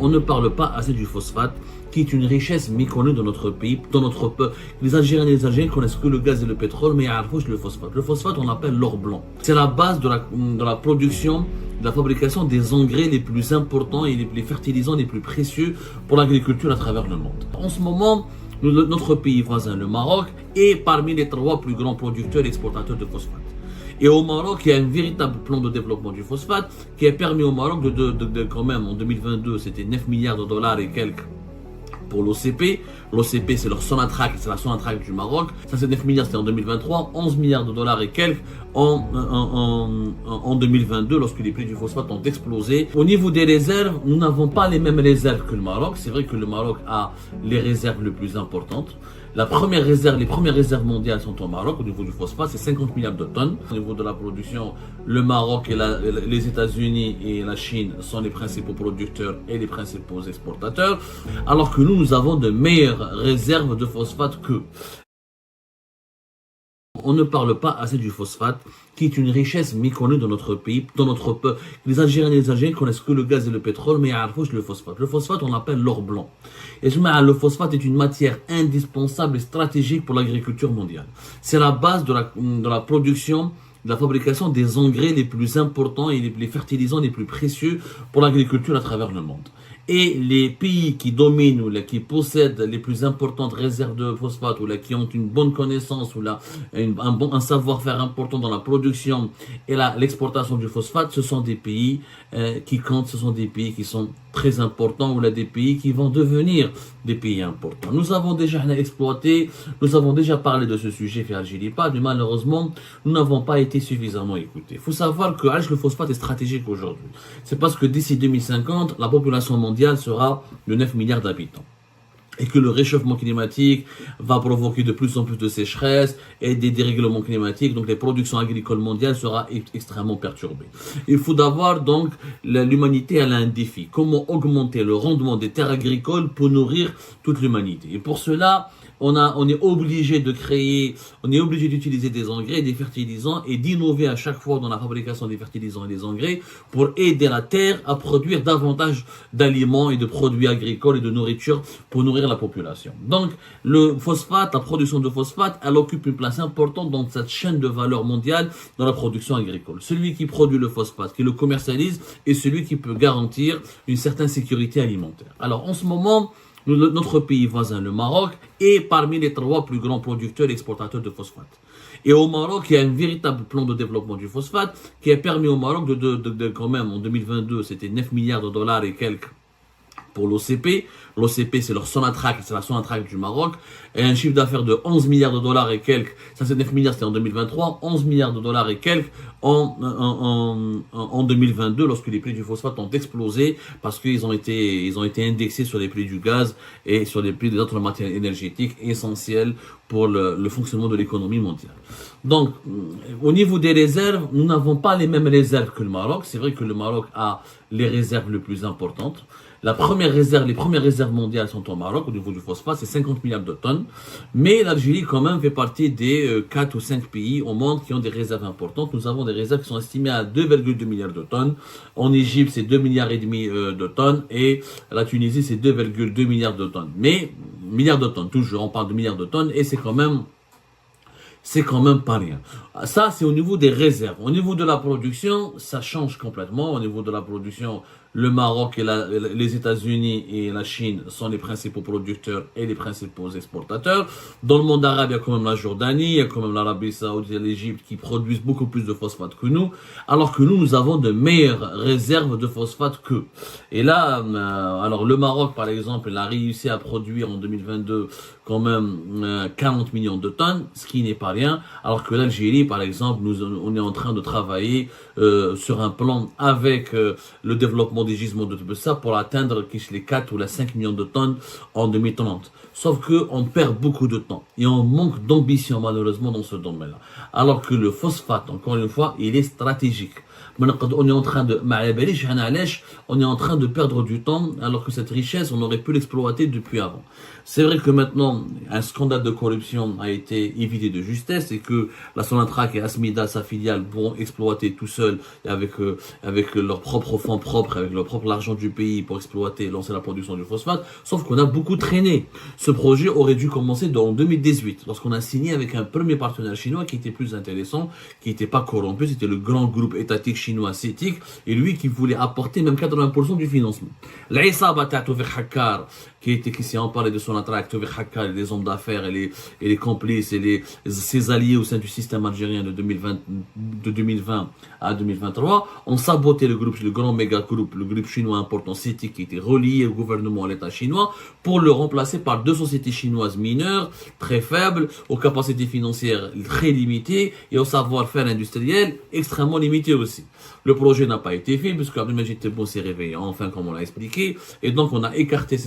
on ne parle pas assez du phosphate, qui est une richesse méconnue dans notre pays, dans notre peuple. Les Algériens et les Algériens connaissent que le gaz et le pétrole, mais ils ne le phosphate. Le phosphate, on l'appelle l'or blanc. C'est la base de la production, de la fabrication des engrais les plus importants et les fertilisants les plus précieux pour l'agriculture à travers le monde. En ce moment, notre pays voisin, le Maroc, est parmi les 3 plus grands producteurs et exportateurs de phosphate. Et au Maroc, il y a un véritable plan de développement du phosphate qui a permis au Maroc quand même, en 2022, c'était 9 milliards de dollars et quelques pour l'OCP. L'OCP, c'est leur Sonatrach, c'est la Sonatrach du Maroc. Ça, c'est 9 milliards, c'était en 2023. 11 milliards de dollars et quelques en 2022, lorsque les prix du phosphate ont explosé. Au niveau des réserves, nous n'avons pas les mêmes réserves que le Maroc. C'est vrai que le Maroc a les réserves les plus importantes. Les premières réserves mondiales sont au Maroc. Au niveau du phosphate, c'est 50 milliards de tonnes. Au niveau de la production, le Maroc et les États-Unis et la Chine sont les principaux producteurs et les principaux exportateurs, alors que nous avons de meilleures réserves de phosphate qu'eux. On ne parle pas assez du phosphate, qui est une richesse méconnue dans notre pays, dans notre peuple. Les Algériens et les Algériens connaissent que le gaz et le pétrole, mais ils ne le phosphate. Le phosphate, on l'appelle l'or blanc. Et le phosphate est une matière indispensable et stratégique pour l'agriculture mondiale. C'est la base de la production, de la fabrication des engrais les plus importants et les fertilisants les plus précieux pour l'agriculture à travers le monde. Et les pays qui dominent ou qui possèdent les plus importantes réserves de phosphate ou qui ont une bonne connaissance ou un savoir-faire important dans la production et l'exportation du phosphate, ce sont des pays qui comptent, ce sont des pays qui sont très importants ou des pays qui vont devenir des pays importants. Nous avons déjà exploité, nous avons déjà parlé de ce sujet fait Algérie-Pas, mais malheureusement, nous n'avons pas été suffisamment écoutés. Il faut savoir que le phosphate est stratégique aujourd'hui. C'est parce que d'ici 2050, la population mondiale sera de 9 milliards d'habitants. Et que le réchauffement climatique va provoquer de plus en plus de sécheresse et des dérèglements climatiques, donc les productions agricoles mondiales sera extrêmement perturbée. Il faut d'abord donc, l'humanité elle a un défi. Comment augmenter le rendement des terres agricoles pour nourrir toute l'humanité. Et pour cela, on est obligé d'utiliser des engrais, des fertilisants et d'innover à chaque fois dans la fabrication des fertilisants et des engrais pour aider la terre à produire davantage d'aliments et de produits agricoles et de nourriture pour nourrir la population. Donc, le phosphate, la production de phosphate, elle occupe une place importante dans cette chaîne de valeur mondiale dans la production agricole. Celui qui produit le phosphate, qui le commercialise, est celui qui peut garantir une certaine sécurité alimentaire. Alors, en ce moment, notre pays voisin, le Maroc, est parmi les 3 plus grands producteurs et exportateurs de phosphate. Et au Maroc, il y a un véritable plan de développement du phosphate qui a permis au Maroc quand même, en 2022, c'était 9 milliards de dollars et quelques pour l'OCP. L'OCP, c'est leur Sonatrach, c'est la Sonatrach du Maroc. Et un chiffre d'affaires de 11 milliards de dollars et quelques. Ça, c'est 9 milliards, c'était en 2023. 11 milliards de dollars et quelques en 2022, lorsque les prix du phosphate ont explosé, parce qu'ils ont été indexés sur les prix du gaz et sur les prix des autres matières énergétiques essentielles pour le fonctionnement de l'économie mondiale. Donc, au niveau des réserves, nous n'avons pas les mêmes réserves que le Maroc. C'est vrai que le Maroc a les réserves les plus importantes. Les premières réserves mondiales sont au Maroc. Au niveau du phosphate, c'est 50 milliards de tonnes. Mais l'Algérie, quand même, fait partie des 4 ou 5 pays au monde qui ont des réserves importantes. Nous avons des réserves qui sont estimées à 2,2 milliards de tonnes. En Égypte, c'est 2 milliards et demi de tonnes. Et la Tunisie, c'est 2,2 milliards de tonnes. Mais, milliards de tonnes, toujours, on parle de milliards de tonnes. Et c'est quand même pas rien. Ça, c'est au niveau des réserves. Au niveau de la production, ça change complètement. Au niveau de la production, le Maroc et les États-Unis et la Chine sont les principaux producteurs et les principaux exportateurs. Dans le monde arabe, il y a quand même la Jordanie, il y a quand même l'Arabie Saoudite et l'Égypte qui produisent beaucoup plus de phosphate que nous, alors que nous avons de meilleures réserves de phosphate qu'eux. Et là, alors le Maroc, par exemple, il a réussi à produire en 2022 quand même 40 millions de tonnes, ce qui n'est pas rien, alors que l'Algérie, par exemple, on est en train de travailler sur un plan avec le développement des gisements de tout ça pour atteindre les 4 ou les 5 millions de tonnes en 2030. Sauf qu'on perd beaucoup de temps et on manque d'ambition malheureusement dans ce domaine-là. Alors que le phosphate, encore une fois, il est stratégique. On est en train de, on est en train de perdre du temps alors que cette richesse, on aurait pu l'exploiter depuis avant. C'est vrai que maintenant, un scandale de corruption a été évité de justesse et que la Sonatrach et Asmida, sa filiale, pourront exploiter tout seuls avec leurs propres fonds propres, avec leur propre argent du pays pour exploiter, lancer la production du phosphate. Sauf qu'on a beaucoup traîné. Ce projet aurait dû commencer en 2018, lorsqu'on a signé avec un premier partenaire chinois qui était plus intéressant, qui n'était pas corrompu, c'était le grand groupe étatique chinois CETIC, et lui qui voulait apporter même 80% du financement. L'Aïsaba Tatouvek Hakkar, qui s'est emparé de son attract, Tawfiq Hakkar, les hommes d'affaires et les complices et ses alliés au sein du système algérien de 2020 à 2023, ont saboté le grand méga groupe, le groupe chinois important CETIC qui était relié au gouvernement, à l'État chinois, pour le remplacer par deux sociétés chinoises mineures, très faibles, aux capacités financières très limitées et au savoir-faire industriel extrêmement limité aussi. Le projet n'a pas été fait puisque Abdelmajid Tebboune s'est réveillé enfin, comme on l'a expliqué, et donc on a écarté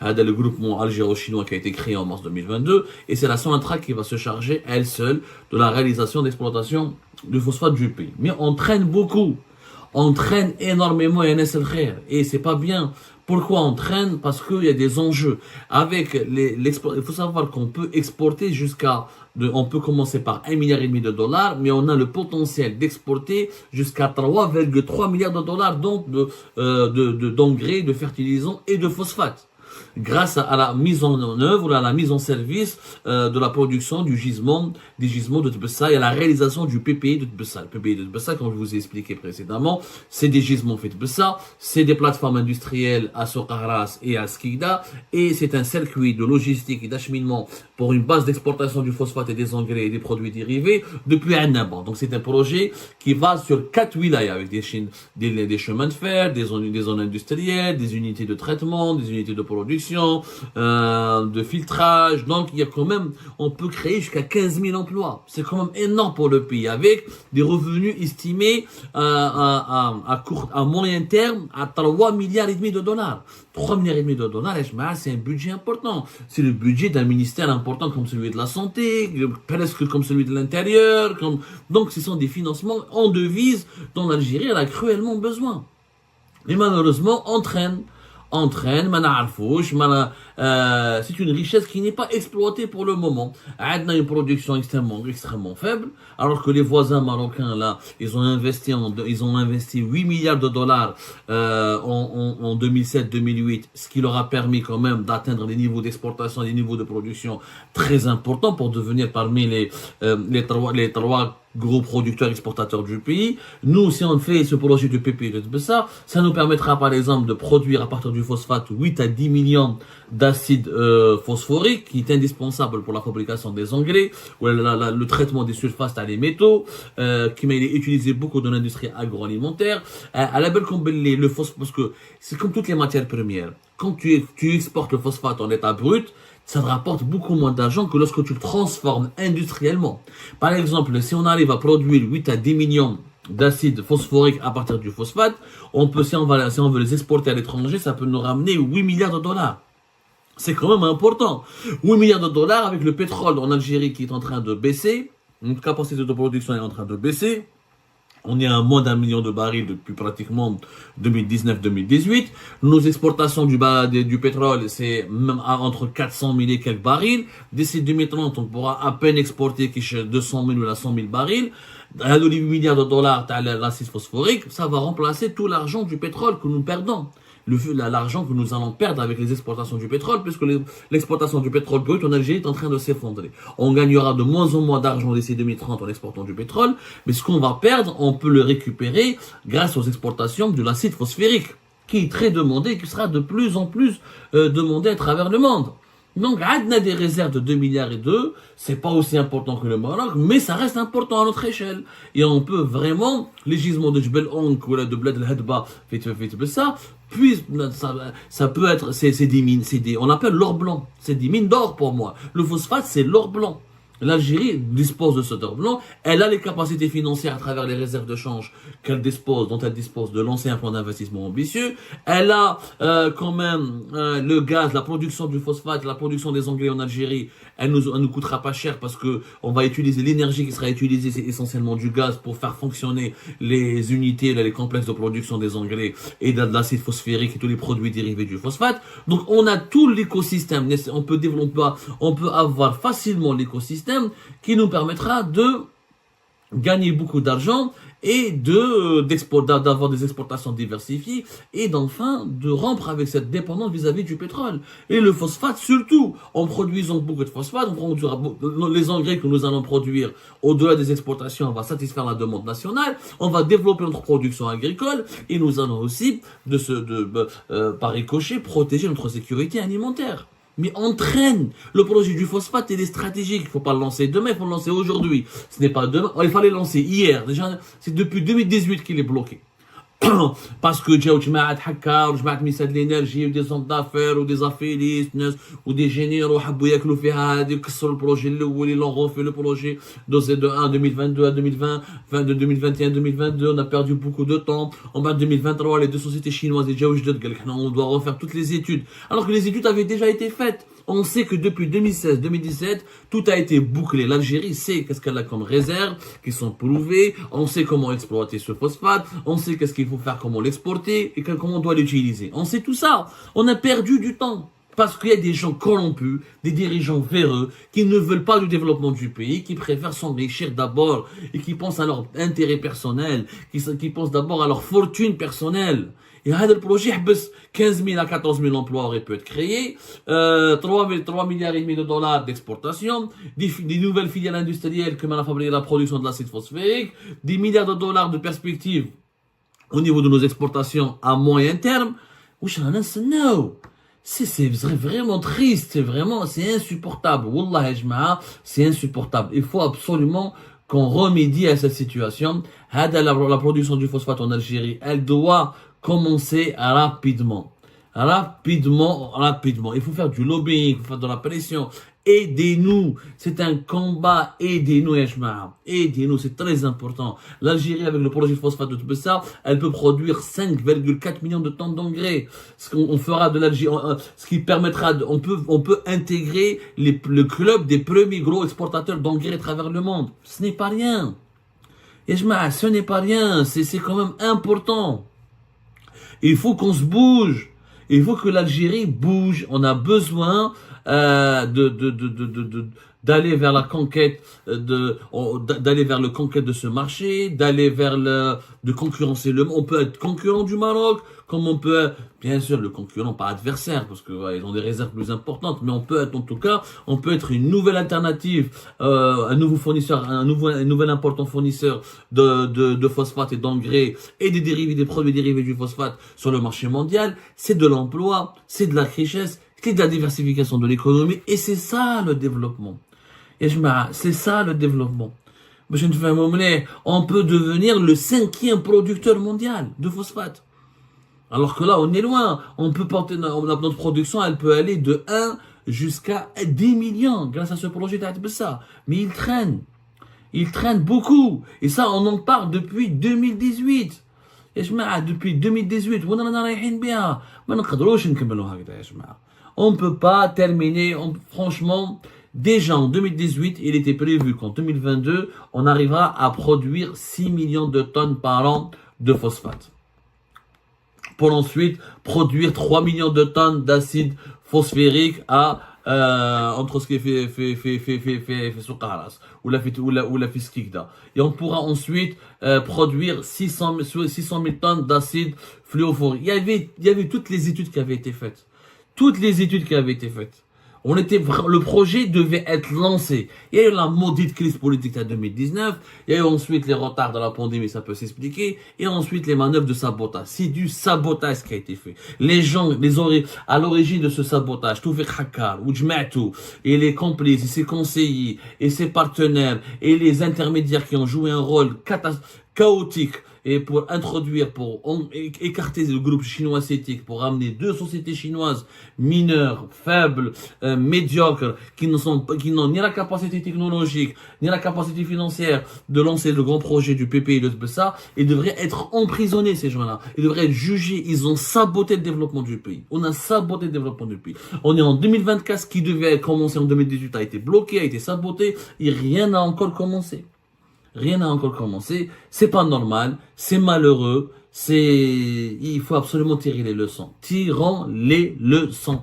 le groupement algéro-chinois qui a été créé en mars 2022, et c'est la Sonatrach qui va se charger elle seule de la réalisation d'exploitation du phosphate du pays. Mais on traîne beaucoup, on traîne énormément et c'est pas bien. Pourquoi on traîne? Parce qu'il y a des enjeux. Il faut savoir qu'on peut exporter on peut commencer par 1,5 milliard de dollars, mais on a le potentiel d'exporter jusqu'à 3,3 milliards de dollars d'engrais, de fertilisants et de phosphate, grâce à la mise en œuvre, à la mise en service de la production des gisements de Tbessa et à la réalisation du PPI de Tbessa. Le PPI de Tbessa, comme je vous ai expliqué précédemment, c'est des gisements faits de Tbessa, c'est des plateformes industrielles à Soqarras et à Skikda, et c'est un circuit de logistique et d'acheminement pour une base d'exportation du phosphate et des engrais et des produits dérivés depuis Annaba. Donc c'est un projet qui va sur 4 wilayas avec des chemins de fer, des zones industrielles, des unités de traitement, des unités de production, de filtrage. Donc il y a quand même, on peut créer jusqu'à 15 000 emplois. C'est quand même énorme pour le pays, avec des revenus estimés à moyen terme à 3,5 milliards de dollars. 3,5 milliards de dollars, c'est un budget important. C'est le budget d'un ministère important comme celui de la santé, presque comme celui de l'intérieur. Donc ce sont des financements en devises dont l'Algérie a cruellement besoin. Mais malheureusement, on traîne, c'est une richesse qui n'est pas exploitée pour le moment. On a une production extrêmement faible, alors que les voisins marocains là, ils ont investi 8 milliards de dollars en 2007-2008, ce qui leur a permis quand même d'atteindre des niveaux d'exportation, des niveaux de production très importants pour devenir parmi les trois gros producteurs exportateurs du pays. Nous, si on fait ce projet de PPI de Tbessa, ça nous permettra par exemple de produire à partir du phosphate 8 à 10 millions d'acide phosphorique qui est indispensable pour la fabrication des engrais ou le traitement des sulfates à les métaux qui est utilisé beaucoup dans l'industrie agroalimentaire. À la belle combiner le phosphate, parce que c'est comme toutes les matières premières. Quand tu exportes le phosphate en état brut, ça te rapporte beaucoup moins d'argent que lorsque tu le transformes industriellement. Par exemple, si on arrive à produire 8 à 10 millions d'acide phosphorique à partir du phosphate, si on veut les exporter à l'étranger, ça peut nous ramener 8 milliards de dollars. C'est quand même important. 8 milliards de dollars avec le pétrole en Algérie qui est en train de baisser, notre capacité de production est en train de baisser. On est à moins d'1 million de barils depuis pratiquement 2019-2018. Nos exportations du pétrole, c'est même entre 400 000 et quelques barils. D'ici 2030, on pourra à peine exporter 200 000 ou 100 000 barils. À 8 milliards de dollars, l'acide phosphorique, ça va remplacer tout l'argent du pétrole que nous perdons. L'argent que nous allons perdre avec les exportations du pétrole, puisque l'exportation du pétrole brut en Algérie est en train de s'effondrer. On gagnera de moins en moins d'argent d'ici 2030 en exportant du pétrole, mais ce qu'on va perdre, on peut le récupérer grâce aux exportations de l'acide phosphorique, qui est très demandé et qui sera de plus en plus demandé à travers le monde. Donc, on a des réserves de 2 milliards et 2, c'est pas aussi important que le Maroc, mais ça reste important à notre échelle. Et on peut vraiment, les gisements de Jbel Onk ou de Bled el-Hadba, ça peut être, c'est des mines, on appelle l'or blanc, c'est des mines d'or pour moi. Le phosphate, c'est l'or blanc. L'Algérie dispose de cet or blanc, elle a les capacités financières à travers les réserves de change dont elle dispose de lancer un plan d'investissement ambitieux. Elle a quand même le gaz, la production du phosphate, la production des engrais en Algérie. Elle nous coûtera pas cher parce que on va utiliser l'énergie qui sera utilisée, c'est essentiellement du gaz pour faire fonctionner les unités, les complexes de production des engrais et de l'acide phosphérique et tous les produits dérivés du phosphate. Donc on a tout l'écosystème. On peut développer, on peut avoir facilement l'écosystème qui nous permettra de gagner beaucoup d'argent et d'avoir des exportations diversifiées et d'enfin de rompre avec cette dépendance vis-à-vis du pétrole. Et le phosphate surtout, en produisant beaucoup de phosphate, les engrais que nous allons produire au-delà des exportations, on va satisfaire la demande nationale, on va développer notre production agricole et nous allons aussi, par ricochet, protéger notre sécurité alimentaire. Mais entraîne le projet du phosphate, il est stratégique. Il ne faut pas le lancer demain, il faut le lancer aujourd'hui. Ce n'est pas demain, il fallait le lancer hier. Déjà, c'est depuis 2018 qu'il est bloqué. Parce que جاو جماعة حكار وجماعة ميساد l'énergie ou des hommes d'affaires ou des affairistes ou des généraux حبوا ياكلوا فيها هذه وكسروا البروجي الاول ils ont refait le projet de 1 2022 à 2020 de 2021 2022 on a perdu beaucoup de temps en 2023 les deux sociétés chinoises جاو جدد قال لك on doit refaire toutes les études alors que les études avaient déjà été faites. On sait que depuis 2016-2017, tout a été bouclé. L'Algérie sait qu'est-ce qu'elle a comme réserves, qui sont prouvées. On sait comment exploiter ce phosphate. On sait qu'est-ce qu'il faut faire, comment l'exporter et comment on doit l'utiliser. On sait tout ça. On a perdu du temps. Parce qu'il y a des gens corrompus, des dirigeants véreux, qui ne veulent pas du développement du pays, qui préfèrent s'enrichir d'abord et qui pensent à leur intérêt personnel, qui pensent d'abord à leur fortune personnelle. Et le projet, 15 000 à 14 000 emplois auraient pu être créés, 3 milliards et demi de dollars d'exportation, des nouvelles filières industrielles comme la production de l'acide phosphérique, des milliards de dollars de perspectives au niveau de nos exportations à moyen terme. C'est vraiment triste, c'est insupportable. Wallah, c'est insupportable. Il faut absolument qu'on remédie à cette situation. La production du phosphate en Algérie, elle doit commencer rapidement. Rapidement. Il faut faire du lobbying, il faut faire de la pression. Aidez-nous. C'est un combat. Aidez-nous, Yashma'a. Aidez-nous, c'est très important. L'Algérie, avec le projet phosphate de Tbessa, elle peut produire 5,4 millions de tonnes d'engrais. Ce qu'on fera de l'Algérie, ce qui permettra, on peut intégrer le club des premiers gros exportateurs d'engrais à travers le monde. Ce n'est pas rien. Yashma'a, ce n'est pas rien. C'est quand même important. Il faut qu'on se bouge. Il faut que l'Algérie bouge. On a besoin d'aller vers la conquête d'aller vers le conquête de ce marché, de concurrencer le monde. On peut être concurrent du Maroc, comme on peut, bien sûr, le concurrent, pas adversaire, parce que ils ont des réserves plus importantes, mais on peut être, en tout cas, on peut être une nouvelle alternative, un nouveau fournisseur, un nouvel important fournisseur de phosphate et d'engrais et des produits dérivés du phosphate sur le marché mondial. C'est de l'emploi, c'est de la richesse, c'est de la diversification de l'économie, et c'est ça le développement. C'est ça le développement. On peut devenir le 5e producteur mondial de phosphate. Alors que là, on est loin. On peut porter notre production, elle peut aller de 1 jusqu'à 10 millions grâce à ce projet d'Atbessa. Mais il traîne beaucoup. Et ça, on en parle depuis 2018. Depuis 2018, on ne peut pas terminer, franchement, déjà en 2018, il était prévu qu'en 2022, on arrivera à produire 6 millions de tonnes par an de phosphate. Pour ensuite produire 3 millions de tonnes d'acide phosphérique entre ce qui fait Soukaras ou la Fiskikda. Et on pourra ensuite produire 600 000 tonnes d'acide fluophorique. Il y avait toutes les études qui avaient été faites. Le projet devait être lancé. Il y a eu la maudite crise politique en 2019. Il y a eu ensuite les retards de la pandémie, ça peut s'expliquer. Et ensuite les manœuvres de sabotage. C'est du sabotage qui a été fait. Les gens, à l'origine de ce sabotage, Toufik Hakkar, Oujma'tou, et les complices, et ses conseillers, et ses partenaires, et les intermédiaires qui ont joué un rôle chaotique et pour introduire, écarter le groupe chinois CITIC, pour amener 2 sociétés chinoises mineures, faibles, médiocres, qui n'ont ni la capacité technologique, ni la capacité financière de lancer le grand projet du PPI et de ça, ils devraient être emprisonnés, ces gens-là. Ils devraient être jugés. Ils ont saboté le développement du pays. On a saboté le développement du pays. On est en 2024, ce qui devait commencer en 2018 a été bloqué, a été saboté, et rien n'a encore commencé. Rien n'a encore commencé. C'est pas normal. C'est malheureux. Il faut absolument tirer les leçons. Tirons les leçons.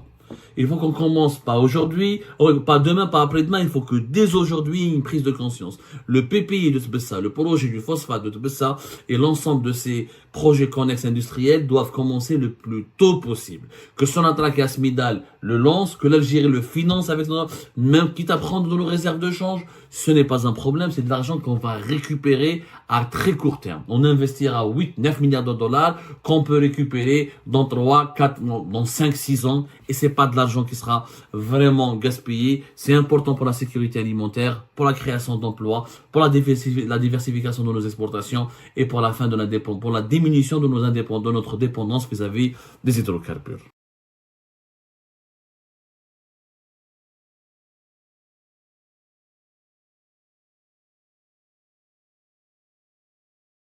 Il faut qu'on commence pas aujourd'hui, pas demain, pas après-demain. Il faut que dès aujourd'hui, une prise de conscience. Le PPI de Tbessa, le projet du phosphate de Tbessa et l'ensemble de ces projets connexes industriels doivent commencer le plus tôt possible. Que Sonatrach et Asmidal le lancent, que l'Algérie le finance avec même quitte à prendre de nos réserves de change, ce n'est pas un problème. C'est de l'argent qu'on va récupérer à très court terme. On investira 8-9 milliards de dollars qu'on peut récupérer dans 3, 4, dans 5, 6 ans. Et c'est pas de l'argent qui sera vraiment gaspillé. C'est important pour la sécurité alimentaire, pour la création d'emplois, pour la diversification de nos exportations et pour la fin de pour la diminution de notre dépendance vis-à-vis des hydrocarbures.